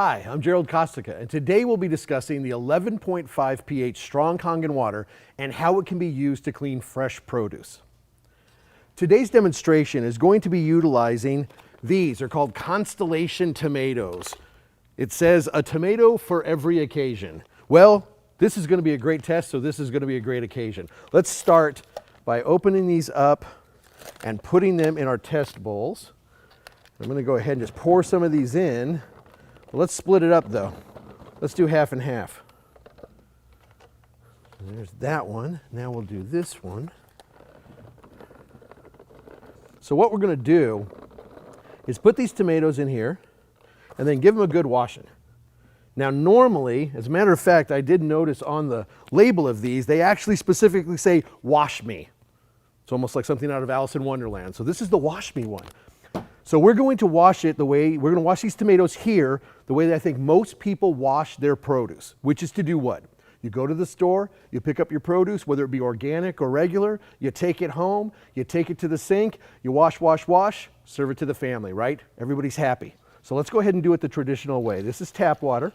Hi, I'm Gerald Kostica, and today we'll be discussing the 11.5 pH Strong Kangen Water and how it can be used to clean fresh produce. Today's demonstration is going to be utilizing these. They're called Constellation tomatoes. It says a tomato for every occasion. Well, this is going to be a great test, so this is going to be a great occasion. Let's start by opening these up and putting them in our test bowls. I'm going to go ahead and just pour some of these in. Well, let's split it up though. Let's do half and half. There's that one. Now we'll do this one. So what we're going to do is put these tomatoes in here and then give them a good washing. Now normally, as a matter of fact, I did notice on the label of these, they actually specifically say, wash me. It's almost like something out of Alice in Wonderland. So this is the wash me one. So we're going to wash it we're going to wash these tomatoes here the way that I think most people wash their produce, which is to do what? You go to the store, you pick up your produce, whether it be organic or regular, you take it home, you take it to the sink, you wash, serve it to the family, right? Everybody's happy. So let's go ahead and do it the traditional way. This is tap water.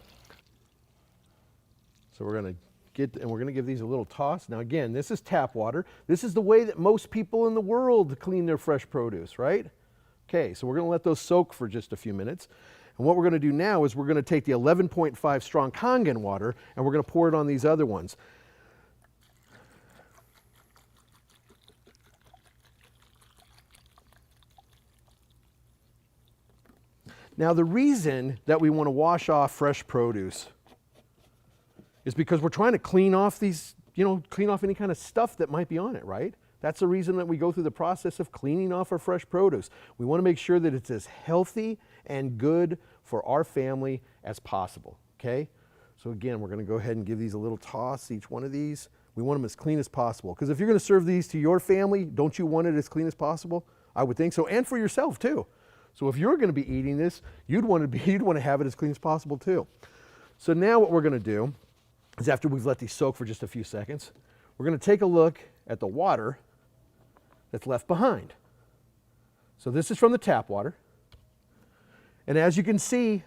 So we're going to give these a little toss. Now again, this is tap water. This is the way that most people in the world clean their fresh produce, right? Okay, so we're going to let those soak for just a few minutes. And what we're going to do now is we're going to take the 11.5 Strong Kangen water and we're going to pour it on these other ones. Now the reason that we want to wash off fresh produce is because we're trying to clean off these, clean off any kind of stuff that might be on it, right? That's the reason that we go through the process of cleaning off our fresh produce. We want to make sure that it's as healthy and good for our family as possible, okay? So again, we're going to go ahead and give these a little toss, each one of these. We want them as clean as possible, because if you're going to serve these to your family, don't you want it as clean as possible? I would think so, and for yourself too. So if you're going to be eating this, you'd want to have it as clean as possible too. So now what we're going to do is, after we've let these soak for just a few seconds, we're going to take a look at the water that's left behind. So this is from the tap water. And as you can see,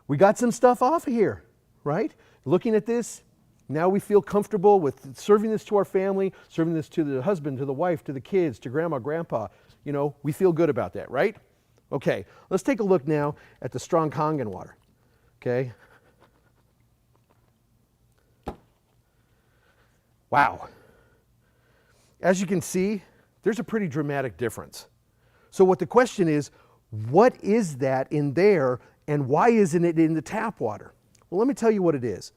we got some stuff off of here, right? Looking at this, now we feel comfortable with serving this to our family, serving this to the husband, to the wife, to the kids, to grandma, grandpa. We feel good about that, right? Okay, let's take a look now at the Strong Kangen water, okay? Wow. As you can see, there's a pretty dramatic difference. So what the question is, what is that in there and why isn't it in the tap water? Well, let me tell you what it is.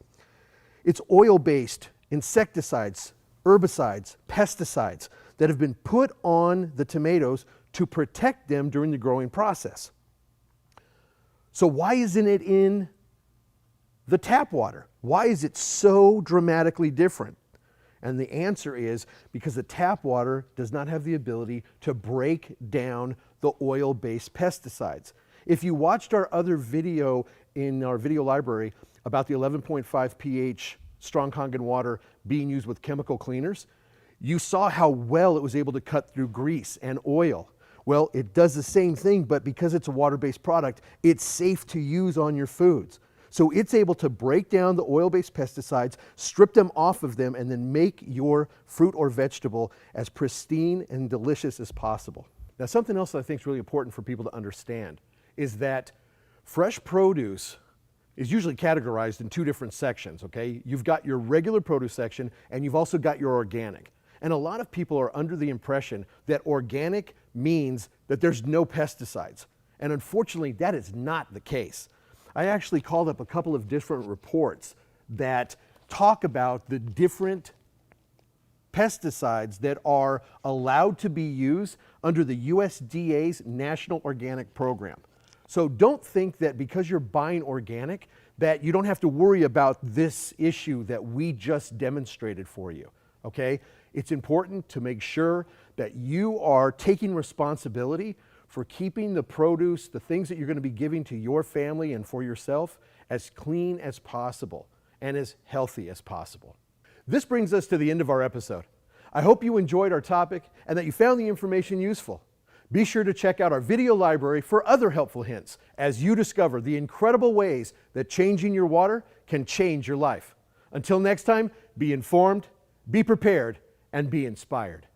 It's oil-based insecticides, herbicides, pesticides that have been put on the tomatoes to protect them during the growing process. So why isn't it in the tap water? Why is it so dramatically different? And the answer is because the tap water does not have the ability to break down the oil-based pesticides. If you watched our other video in our video library about the 11.5 pH Strong Kangen water being used with chemical cleaners, you saw how well it was able to cut through grease and oil. Well, it does the same thing, but because it's a water-based product, it's safe to use on your foods. So it's able to break down the oil-based pesticides, strip them off of them, and then make your fruit or vegetable as pristine and delicious as possible. Now, something else that I think is really important for people to understand is that fresh produce is usually categorized in two different sections, okay? You've got your regular produce section, and you've also got your organic. And a lot of people are under the impression that organic means that there's no pesticides. And unfortunately, that is not the case. I actually called up a couple of different reports that talk about the different pesticides that are allowed to be used under the USDA's National Organic Program. So don't think that because you're buying organic that you don't have to worry about this issue that we just demonstrated for you, okay? It's important to make sure that you are taking responsibility for keeping the produce, the things that you're going to be giving to your family and for yourself, as clean as possible and as healthy as possible. This brings us to the end of our episode. I hope you enjoyed our topic and that you found the information useful. Be sure to check out our video library for other helpful hints as you discover the incredible ways that changing your water can change your life. Until next time, be informed, be prepared, and be inspired.